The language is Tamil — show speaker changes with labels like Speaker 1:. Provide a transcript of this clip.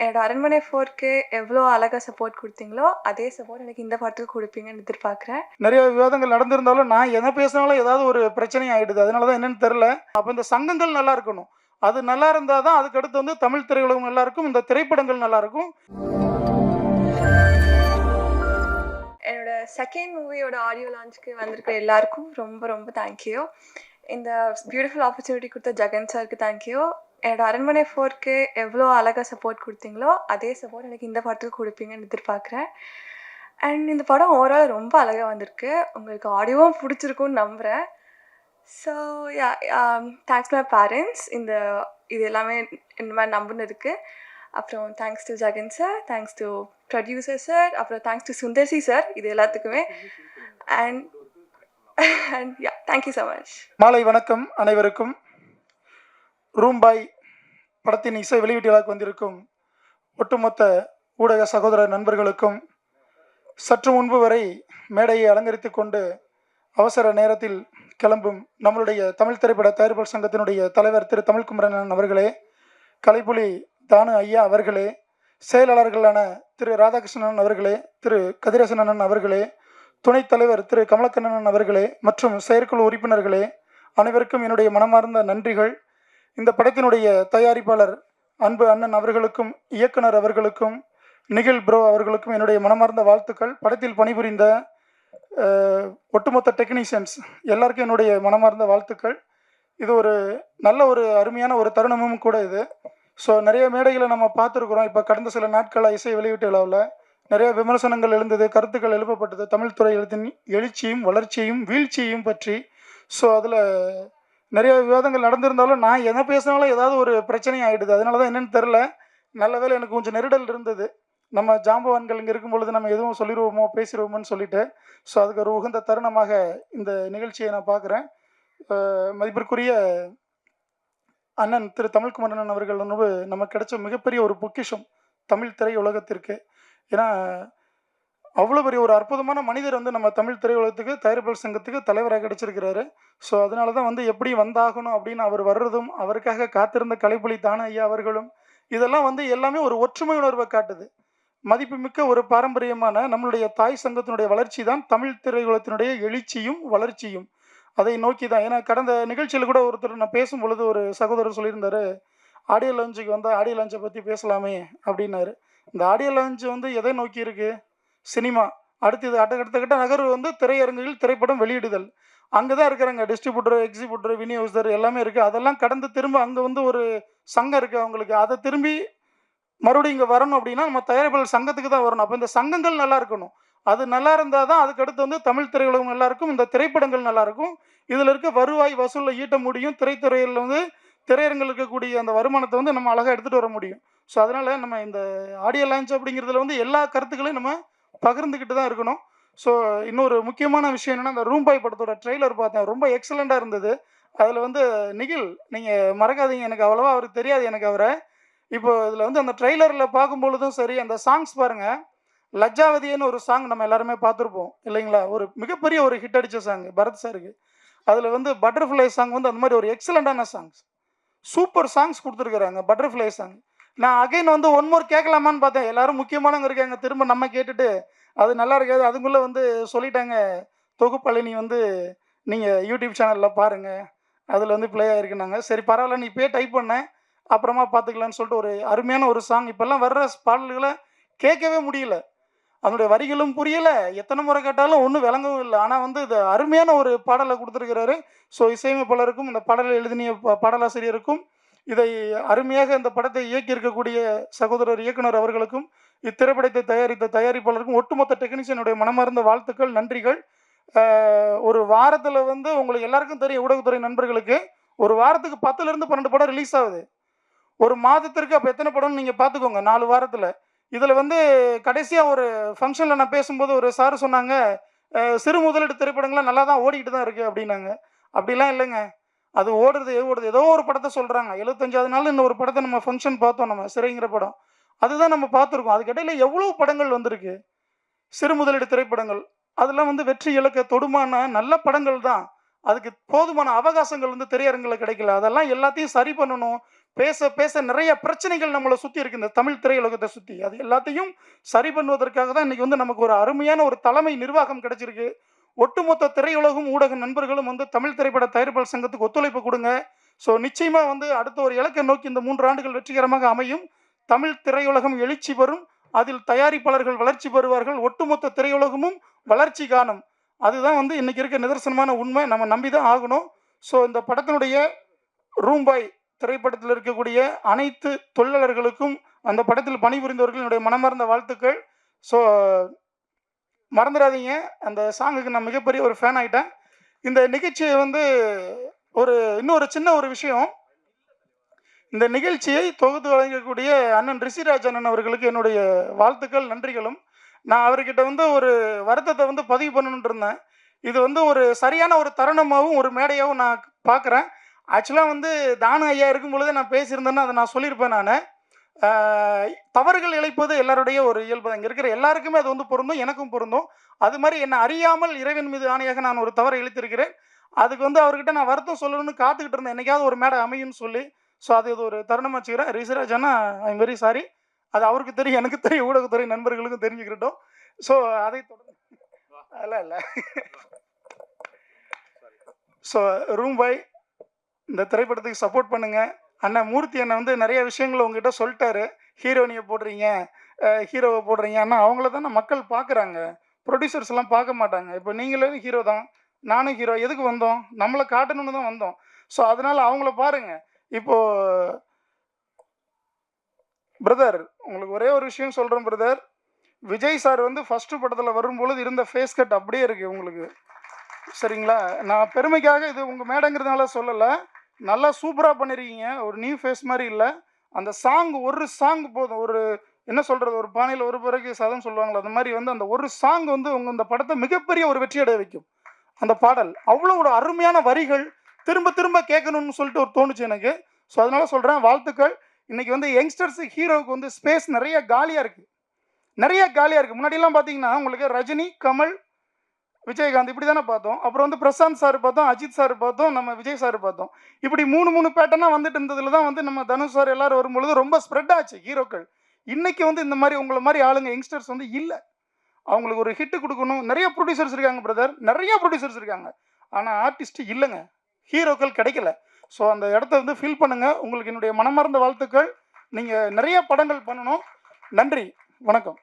Speaker 1: என்னோட அரண்மனை 4க்கு எவ்வளோ அழகா சப்போர்ட் குடுத்தீங்களோ, அதே சப்போர்ட் எனக்கு இந்த படத்துக்கு குடுப்பீங்கன்னு எதிர்பார்க்குறேன்.
Speaker 2: நிறைய விவாதங்கள் நடந்திருந்தாலும், நான் என்ன பேசினாலும் ஏதாவது ஒரு பிரச்சனை ஆயிடுது. அதனால தான் என்னன்னு தெரியல. அப்ப இந்த சங்கங்கள் நல்லா இருக்கணும். அது நல்லா இருந்தா தான் அதுக்கு அடுத்து வந்து தமிழ் திரையுலகம் நல்லா இருக்கும். இந்த திரைப்படங்கள் நல்லா இருக்கும்.
Speaker 1: என்னோட செகண்ட் மூவியோட ஆடியோ லான்ச்க்கு வந்திருக்கிற எல்லாருக்கும் ரொம்ப ரொம்ப தேங்க்யூ. இந்த பியூட்டிஃபுல் ஆப்பர்ச்சுனிட்டி கொடுத்த ஜெகன் சாருக்கு தேங்க்யூ. என்னோட அரண்மனை 4க்கு எவ்வளோ அழகா சப்போர்ட் குடுத்தீங்களோ, அதே சப்போர்ட் எனக்கு இந்த படத்துக்கு குடுப்பீங்கன்னு எதிர்பார்க்குறேன். அண்ட் இந்த படம் ஓவரால் ரொம்ப அழகா வந்திருக்கு. உங்களுக்கு ஆடியோவும் பிடிச்சிருக்கும்னு நம்புகிறேன். So yeah thanks my parents இது எல்லாமே இந்த மாதிரி நம்பினதுக்கு. அப்புறம் thanks to Jagan sir, thanks to producer sir, அப்புறம் தேங்க்ஸ் டு சுந்தர்சி சார், இது எல்லாத்துக்குமே. And and yeah thank you so much.
Speaker 2: மாலை வணக்கம் அனைவருக்கும். ரூம்பாய் படத்தின் இசை வெளியீட்டு விழாக்கு வந்திருக்கும் ஒட்டுமொத்த ஊடக சகோதர நண்பர்களுக்கும், சற்று முன்பு வரை மேடையை அலங்கரித்து கொண்டு அவசர நேரத்தில் கிளம்பும் நம்மளுடைய தமிழ் திரைப்பட தயாரிப்பாளர் சங்கத்தினுடைய தலைவர் திரு தமிழ்குமரன் அவர்களே, கலைப்புலி தானு ஐயா அவர்களே, செயலாளர்களான திரு ராதாகிருஷ்ணன் அவர்களே, திரு கதிரேசனன் அவர்களே, துணைத் தலைவர் திரு கமலக்கண்ணன் அவர்களே மற்றும் செயற்குழு உறுப்பினர்களே, அனைவருக்கும் என்னுடைய மனமார்ந்த நன்றிகள். இந்த படத்தினுடைய தயாரிப்பாளர் அன்பு அண்ணன் அவர்களுக்கும், இயக்குனர் அவர்களுக்கும், நிகில் ப்ரோ அவர்களுக்கும் என்னுடைய மனமார்ந்த வாழ்த்துக்கள். படத்தில் பணிபுரிந்த ஒட்டுமொத்த டெக்னீஷியன்ஸ் எல்லாருக்கும் என்னுடைய மனமார்ந்த வாழ்த்துக்கள். இது ஒரு நல்ல ஒரு அருமையான ஒரு தருணமும் கூட இது. ஸோ நிறைய மேடைகளை நம்ம பார்த்துருக்குறோம். இப்போ கடந்த சில நாட்களாக இசை வெளியீட்டு விழாவில் நிறைய விமர்சனங்கள் எழுந்தது, கருத்துக்கள் எழுப்பப்பட்டது தமிழ் துறையின் எழுச்சியும் வளர்ச்சியும் வீழ்ச்சியையும் பற்றி. ஸோ அதில் நிறைய விவாதங்கள் நடந்திருந்தாலும், நான் என்ன பேசினாலும் ஏதாவது ஒரு பிரச்சனை ஆகிடுது. அதனால தான் என்னென்னு தெரில. நல்ல வேளை எனக்கு கொஞ்சம் நெருடல் இருந்தது. நம்ம ஜாம்பவான்கள் இங்கே இருக்கும் பொழுது நம்ம எதுவும் சொல்லிடுவோமோ பேசிடுவோமோன்னு சொல்லிட்டு. ஸோ அதுக்கு ஒரு உகந்த தருணமாக இந்த நிகழ்ச்சியை நான் பார்க்குறேன். மதிப்பிற்குரிய அண்ணன் திரு தமிழ்குமரன் அவர்கள் வந்து நமக்கு கிடைச்ச மிகப்பெரிய ஒரு பொக்கிஷம் தமிழ் திரையுலகத்திற்கு. ஏன்னா அவ்வளோ பெரிய ஒரு அற்புதமான மனிதர் வந்து நம்ம தமிழ் திரையுலகத்துக்கு தயாரிப்பாளர் சங்கத்துக்கு தலைவராக கிடைச்சிருக்கிறாரு. ஸோ அதனால தான் வந்து எப்படி வந்தாகணும் அப்படின்னு அவர் வர்றதும், அவருக்காக காத்திருந்த கலைப்புலி தானு ஐயா அவர்களும், இதெல்லாம் வந்து எல்லாமே ஒரு ஒற்றுமை உணர்வை காட்டுது. மதிப்புமிக்க ஒரு பாரம்பரியமான நம்மளுடைய தாய் சங்கத்தினுடைய வளர்ச்சி தான் தமிழ் திரையுலகத்தினுடைய எழுச்சியும் வளர்ச்சியும். அதை நோக்கி தான். ஏன்னா கடந்த நிகழ்ச்சியில் கூட ஒருத்தர் நான் பேசும் பொழுது ஒரு சகோதரர் சொல்லியிருந்தாரு, ஆடியோ லான்ச்சுக்கு வந்தால் ஆடியோ லான்ச்சை பற்றி பேசலாமே அப்படின்னாரு. இந்த ஆடியோ லான்ச் வந்து எதை நோக்கி இருக்குது? சினிமா. அடுத்தது அடுத்த கட்ட நகர்வு வந்து திரையரங்குகளில் திரைப்படம் வெளியிடுதல். அங்கே தான் இருக்கிறாங்க டிஸ்ட்ரிபியூட்டர், எக்ஸிபியூட்டர், விநியோகஸ்தர் எல்லாமே இருக்குது. அதெல்லாம் கடந்து திரும்ப அங்கே வந்து ஒரு சங்கம் இருக்குது அவங்களுக்கு. அதை திரும்பி மறுபடியும் இங்கே வரணும் அப்படின்னா நம்ம தயாரிப்பாளர் சங்கத்துக்கு தான் வரணும். அப்போ இந்த சங்கங்கள் நல்லா இருக்கணும். அது நல்லா இருந்தால் தான் அதுக்கு அடுத்து வந்து தமிழ் திரையுலகம் நல்லா இருக்கும், இந்த திரைப்படங்கள் நல்லா இருக்கும். இதில் இருக்க வருவாய் வசூலில் ஈட்ட முடியும். திரைத்துறையில் வந்து திரையரங்கில் இருக்கக்கூடிய அந்த வருமானத்தை வந்து நம்ம அழகாக எடுத்துகிட்டு வர முடியும். ஸோ அதனால் நம்ம இந்த ஆடியோ லான்ச் அப்படிங்கிறதுல வந்து எல்லா கருத்துக்களையும் நம்ம பகிர்ந்துக்கிட்டு தான் இருக்கணும். ஸோ இன்னொரு முக்கியமான விஷயம் என்னென்னா, அந்த ரூம்பாய் படத்தோட ட்ரெய்லர் பார்த்தேன். ரொம்ப எக்ஸலண்ட்டாக இருந்தது. அதில் வந்து நிகில், நீங்கள் மறக்காதீங்க, எனக்கு அவ்வளோவா அவருக்கு தெரியாது எனக்கு அவரை. இப்போ இதில் வந்து அந்த ட்ரெய்லரில் பார்க்கும்பொழுதும் சரி, அந்த சாங்ஸ் பாருங்கள். லஜ்ஜாவதின்னு ஒரு சாங் நம்ம எல்லாருமே பார்த்துருப்போம் இல்லைங்களா? ஒரு மிகப்பெரிய ஒரு ஹிட் அடித்த சாங் பரத் சாருக்கு. அதில் வந்து பட்டர்ஃப்ளை சாங் வந்து அந்த மாதிரி ஒரு எக்ஸலண்ட்டான சாங்ஸ், சூப்பர் சாங்ஸ் கொடுத்துருக்குறாங்க. பட்டர்ஃப்ளை சாங் நான் அகைன் வந்து ஒன் மோர் கேட்கலாமான்னு பார்த்தேன். எல்லாரும் முக்கியமானவங்க இருக்காங்க, திரும்ப நம்ம கேட்டுட்டு அது நல்லா இருக்காது. அதுக்குள்ளே வந்து சொல்லிட்டாங்க, தொகுப்பழனி வந்து நீங்கள் யூடியூப் சேனலில் பாருங்கள், அதில் வந்து ப்ளே ஆகிருக்குனாங்க. சரி பரவாயில்ல, நீ இப்போயே டைப் பண்ணேன், அப்புறமா பார்த்துக்கலான்னு சொல்லிட்டு ஒரு அருமையான ஒரு சாங். இப்போல்லாம் வர்ற பாடல்களை கேட்கவே முடியல, அதனுடைய வரிகளும் புரியலை, எத்தனை முறை கேட்டாலும் ஒன்றும் விளங்கவும் இல்லை. ஆனால் வந்து இது அருமையான ஒரு பாடலை கொடுத்துருக்கிறாரு. ஸோ இசையமைப்பாளருக்கும் இந்த பாடலை எழுதினிய பாடலாசிரியருக்கும், இதை அருமையாக இந்த படத்தை இயக்கியிருக்கக்கூடிய சகோதரர் இயக்குனர் அவர்களுக்கும், இத்திரைப்படத்தை தயாரித்த தயாரிப்பாளருக்கும், ஒட்டுமொத்த டெக்னீஷியனுடைய மனமார்ந்த வாழ்த்துக்கள், நன்றிகள். ஒரு வாரத்தில் வந்து உங்களுக்கு எல்லாருக்கும் தெரியும், ஊடகத்துறை நண்பர்களுக்கு ஒரு வாரத்துக்கு 10லேருந்து 12 படம் ரிலீஸ் ஆகுது. ஒரு மாதத்திற்கு அப்போ எத்தனை படம்னு நீங்கள் பார்த்துக்கோங்க, 4 வாரத்தில். இதில் வந்து கடைசியாக ஒரு ஃபங்க்ஷனில் நான் பேசும்போது ஒரு சார் சொன்னாங்க, சிறு முதலீடு திரைப்படங்கள்லாம் நல்லா தான் ஓடிக்கிட்டு தான் இருக்குது அப்படின்னாங்க. அப்படிலாம் இல்லைங்க, அது ஓடுறது ஏதோ ஒரு படத்தை சொல்கிறாங்க. 75வது நாள் இன்னும் ஒரு படத்தை நம்ம ஃபங்க்ஷன் பார்த்தோம், நம்ம சிறைங்கிற படம், அதுதான் நம்ம பார்த்துருக்கோம். அதுக்கிடையில் எவ்வளோ படங்கள் வந்திருக்கு, சிறு முதலீடு திரைப்படங்கள். அதெல்லாம் வந்து வெற்றி இலக்க தொடுமான நல்ல படங்கள் தான். அதுக்கு போதுமான அவகாசங்கள் வந்து திரையரங்கில் கிடைக்கல. அதெல்லாம் எல்லாத்தையும் சரி பண்ணணும், பேச பேச நிறைய பிரச்சனைகள் நம்மளை சுற்றி இருக்கு, இந்த தமிழ் திரையுலகத்தை சுற்றி. அது எல்லாத்தையும் சரி பண்ணுவதற்காக தான் இன்னைக்கு வந்து நமக்கு ஒரு அருமையான ஒரு தலைமை நிர்வாகம் கிடைச்சிருக்கு. ஒட்டுமொத்த திரையுலகும் ஊடக நண்பர்களும் வந்து தமிழ் திரைப்பட தயாரிப்பாளர் சங்கத்துக்கு ஒத்துழைப்பு கொடுங்க. ஸோ நிச்சயமாக வந்து அடுத்த ஒரு இலக்கை நோக்கி இந்த 3 ஆண்டுகள் வெற்றிகரமாக அமையும். தமிழ் திரையுலகம் எழுச்சி பெறும், அதில் தயாரிப்பாளர்கள் வளர்ச்சி பெறுவார்கள், ஒட்டுமொத்த திரையுலகமும் வளர்ச்சி காணும். அதுதான் வந்து இன்னைக்கு இருக்க நிதர்சனமான உண்மை. நம்ம நம்பி தான் ஆகணும். ஸோ இந்த படத்தினுடைய ரூம்பாய் திரைப்படத்தில் இருக்கக்கூடிய அனைத்து தொழிலாளர்களுக்கும், அந்த படத்தில் பணிபுரிந்தவர்கள் என்னுடைய மனமார்ந்த வாழ்த்துக்கள். ஸோ மறந்துடாதீங்க, அந்த சாங்குக்கு நான் மிகப்பெரிய ஒரு ஃபேன் ஆகிட்டேன். இந்த நிகழ்ச்சியை வந்து இன்னொரு சின்ன ஒரு விஷயம், இந்த நிகழ்ச்சியை தொகுத்து வழங்கக்கூடிய அண்ணன் ரிஷிராஜ் அண்ணன் அவர்களுக்கு என்னுடைய வாழ்த்துக்கள், நன்றிகளும். நான் அவர்கிட்ட வந்து ஒரு வருத்தத்தை வந்து பதிவு பண்ணணுன்ட்டு இருந்தேன். இது வந்து ஒரு சரியான ஒரு தருணமாகவும் ஒரு மேடையாகவும் நான் பார்க்குறேன். ஆக்சுவலாக வந்து தானு ஐயா இருக்கும் பொழுதே நான் பேசியிருந்தேன்னா அதை நான் சொல்லியிருப்பேன். நான் தவறுகள் இழைப்பது எல்லாருடைய ஒரு இயல்பு தான். இங்கே இருக்கிற எல்லாருக்குமே அது வந்து பொருந்தும், எனக்கும் பொருந்தும். அது மாதிரி என்னை அறியாமல் இறைவன் மீது ஆணையாக நான் ஒரு தவறை இழைத்திருக்கிறேன். அதுக்கு வந்து அவர்கிட்ட நான் வருத்தம் சொல்லணும்னு காத்துக்கிட்டு இருந்தேன், என்னைக்காவது ஒரு மேடை அமையும்னு சொல்லி. ஸோ அது இது ஒரு தருணம் வச்சுக்கிறேன். ரிஷிராஜ் அண்ணா, ஐ எம் வெரி சாரி. அது அவருக்கு தெரியும், எனக்கு தெரியும், ஊடகத்துறை நண்பர்களுக்கும் தெரிஞ்சுக்கிட்டோம். ஸோ அதை தொடர்ந்து இல்லை ஸோ ரூம்பாய் இந்த திரைப்படத்துக்கு சப்போர்ட் பண்ணுங்கள். அண்ணன் மூர்த்தி அண்ணன் வந்து நிறைய விஷயங்கள் உங்ககிட்ட சொல்லிட்டாரு. ஹீரோனியை போடுறீங்க, ஹீரோவை போடுறீங்க. ஆனால் அவங்கள தானே மக்கள் பார்க்குறாங்க, ப்ரொடியூசர்ஸ் எல்லாம் பார்க்க மாட்டாங்க. இப்போ நீங்களே ஹீரோ தான், நானும் ஹீரோ. எதுக்கு வந்தோம்? நம்மளை காட்டணும்னு தான் வந்தோம். ஸோ அதனால் அவங்கள பாருங்கள். இப்போது பிரதர், உங்களுக்கு ஒரே ஒரு விஷயம் சொல்கிறேன் பிரதர். விஜய் சார் வந்து ஃபஸ்ட்டு படத்தில் வரும்பொழுது இருந்த ஃபேஸ் கட் அப்படியே இருக்குது உங்களுக்கு, சரிங்களா? நான் பெருமைக்காக இது உங்கள் மேடைங்கிறதுனால சொல்லலை, நல்லா சூப்பராக பண்ணியிருக்கீங்க. ஒரு நியூ ஃபேஸ் மாதிரி இல்லை. அந்த ஒரு சாங் போதும், ஒரு என்ன சொல்கிறது, ஒரு பானையில் ஒரு பிறகு சதம் சொல்லுவாங்களா, அந்த மாதிரி வந்து அந்த ஒரு சாங் வந்து உங்கள் இந்த படத்தை மிகப்பெரிய ஒரு வெற்றி அடைய வைக்கும். அந்த பாடல் அவ்வளோ ஒரு அருமையான வரிகள், திரும்ப திரும்ப கேட்கணும்னு சொல்லிட்டு ஒரு தோணுச்சு எனக்கு. ஸோ அதனால சொல்கிறேன், வாழ்த்துக்கள். இன்றைக்கி வந்து யங்ஸ்டர்ஸ் ஹீரோவுக்கு வந்து ஸ்பேஸ் நிறைய காலியாக இருக்குது, முன்னாடியெல்லாம் பார்த்தீங்கன்னா உங்களுக்கு ரஜினி, கமல், விஜயகாந்த் இப்படி தானே பார்த்தோம். அப்புறம் வந்து பிரசாந்த் சார் பார்த்தோம், அஜித் சார் பார்த்தோம், நம்ம விஜய் சார் பார்த்தோம். இப்படி 3 பேட்டர்னாக வந்துட்டு இருந்ததில் தான் வந்து நம்ம தனுஷ் சார் எல்லோரும் வரும்பொழுது ரொம்ப ஸ்ப்ரெட் ஆச்சு ஹீரோக்கள். இன்றைக்கி வந்து இந்த மாதிரி உங்களை மாதிரி ஆளுங்க யங்ஸ்டர்ஸ் வந்து இல்லை. அவங்களுக்கு ஒரு ஹிட்டு கொடுக்கணும். நிறைய ப்ரொடியூசர்ஸ் இருக்காங்க பிரதர், நிறைய ப்ரொடியூசர்ஸ் இருக்காங்க. ஆனால் ஆர்டிஸ்ட் இல்லைங்க, ஹீரோக்கள் கிடைக்கல. ஸோ அந்த இடத்த வந்து ஃபில் பண்ணுங்கள். உங்களுக்கு என்னுடைய மனமார்ந்த வாழ்த்துக்கள். நீங்கள் நிறைய படங்கள் பண்ணணும். நன்றி, வணக்கம்.